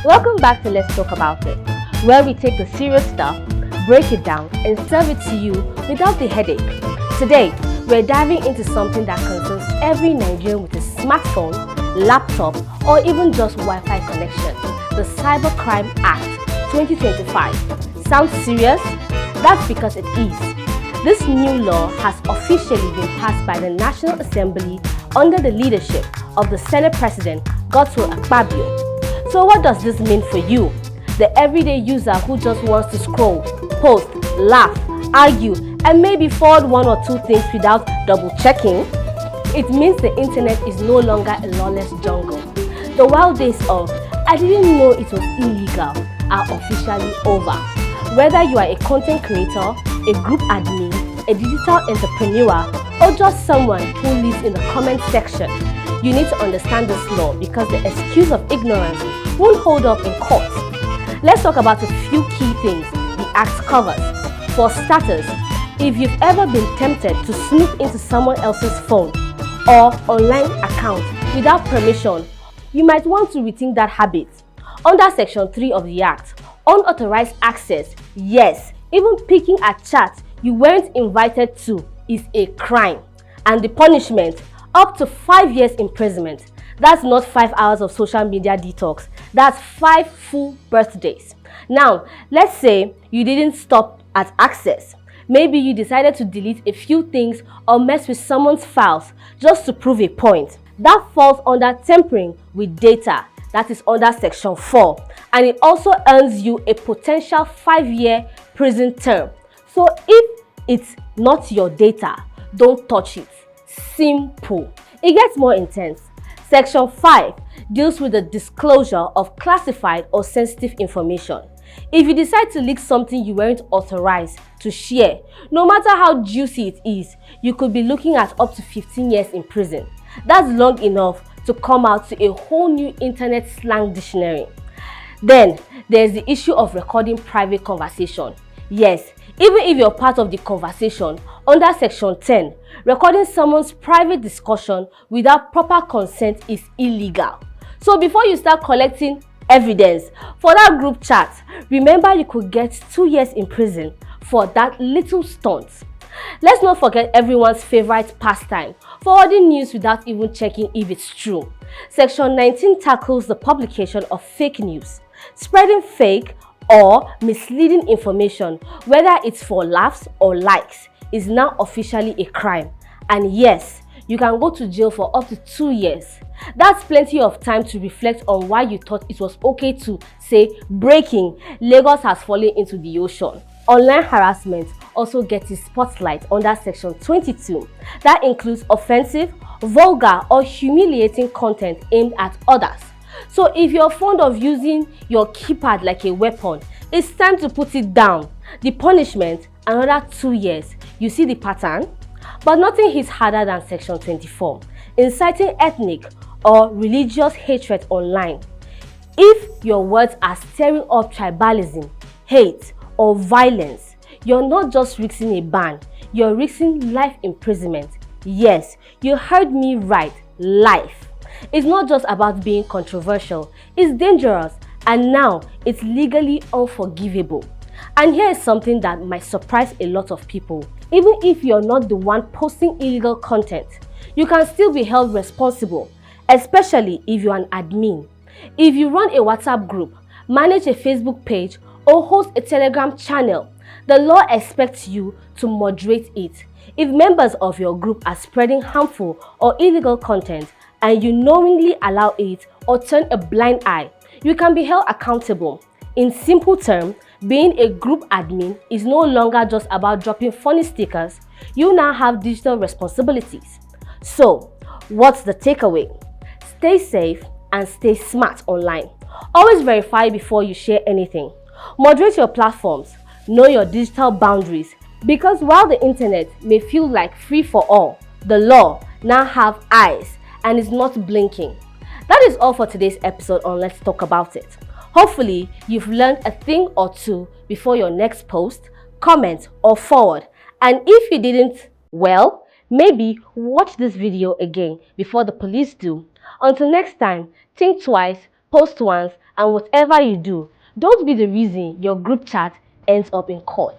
Welcome back to Let's Talk About It, where we take the serious stuff, break it down, and serve it to you without the headache. Today, we're diving into something that concerns every Nigerian with a smartphone, laptop, or even just Wi-Fi connection, the Cybercrime Act 2025. Sounds serious? That's because it is. This new law has officially been passed by the National Assembly under the leadership of the Senate President Godswill Akpabio. So what does this mean for you, the everyday user who just wants to scroll, post, laugh, argue, and maybe forward one or two things without double checking? It means the internet is no longer a lawless jungle. The wild days of "I didn't know it was illegal" are officially over. Whether you are a content creator, a group admin, a digital entrepreneur, or just someone who lives in the comment section, you need to understand this law because the excuse of ignorance won't hold up in court. Let's talk about a few key things the Act covers. For starters, if you've ever been tempted to snoop into someone else's phone or online account without permission, you might want to rethink that habit. Under Section 3 of the Act, unauthorized access, yes, even picking a chat you weren't invited to, is a crime, and the punishment up to 5 years imprisonment. That's not 5 hours of social media detox, that's 5 full birthdays. Now, let's say you didn't stop at access. Maybe you decided to delete a few things or mess with someone's files just to prove a point. That falls under tampering with data. That is under Section 4, and it also earns you a potential 5-year prison term. So if it's not your data, don't touch it. Simple. It gets more intense. Section 5 deals with the disclosure of classified or sensitive information. If you decide to leak something you weren't authorized to share, no matter how juicy it is, you could be looking at up to 15 years in prison. That's long enough to come out to a whole new internet slang dictionary. Then, there's the issue of recording private conversation. Yes, even if you're part of the conversation, under Section 10, recording someone's private discussion without proper consent is illegal. So before you start collecting evidence for that group chat, remember you could get 2 years in prison for that little stunt. Let's not forget everyone's favorite pastime, forwarding news without even checking if it's true. Section 19 tackles the publication of fake news. Spreading fake or misleading information, whether it's for laughs or likes, is now officially a crime. And yes, you can go to jail for up to 2 years. That's plenty of time to reflect on why you thought it was okay to say, breaking, Lagos has fallen into the ocean. Online harassment also gets its spotlight under Section 22. That includes offensive, vulgar, or humiliating content aimed at others. So if you're fond of using your keypad like a weapon, it's time to put it down. The punishment, another 2 years. You see the pattern? But nothing hits harder than Section 24, inciting ethnic or religious hatred online. If your words are stirring up tribalism, hate, or violence, you're not just risking a ban, you're risking life imprisonment. Yes, you heard me right, life. It's not just about being controversial, it's dangerous, and now it's legally unforgivable. And here is something that might surprise a lot of people. Even if you're not the one posting illegal content, you can still be held responsible, especially if you're an admin. If you run a WhatsApp group, manage a Facebook page, or host a Telegram channel, the law expects you to moderate it. If members of your group are spreading harmful or illegal content and you knowingly allow it or turn a blind eye, you can be held accountable. In simple terms, being a group admin is no longer just about dropping funny stickers. You now have digital responsibilities. So, what's the takeaway? Stay safe and stay smart online. Always verify before you share anything. Moderate your platforms. Know your digital boundaries. Because while the internet may feel like free for all, the law now have eyes and is not blinking. That is all for today's episode on Let's Talk About It. Hopefully, you've learned a thing or two before your next post, comment, or forward. And if you didn't, well, maybe watch this video again before the police do. Until next time, think twice, post once, And whatever you do, don't be the reason your group chat ends up in court.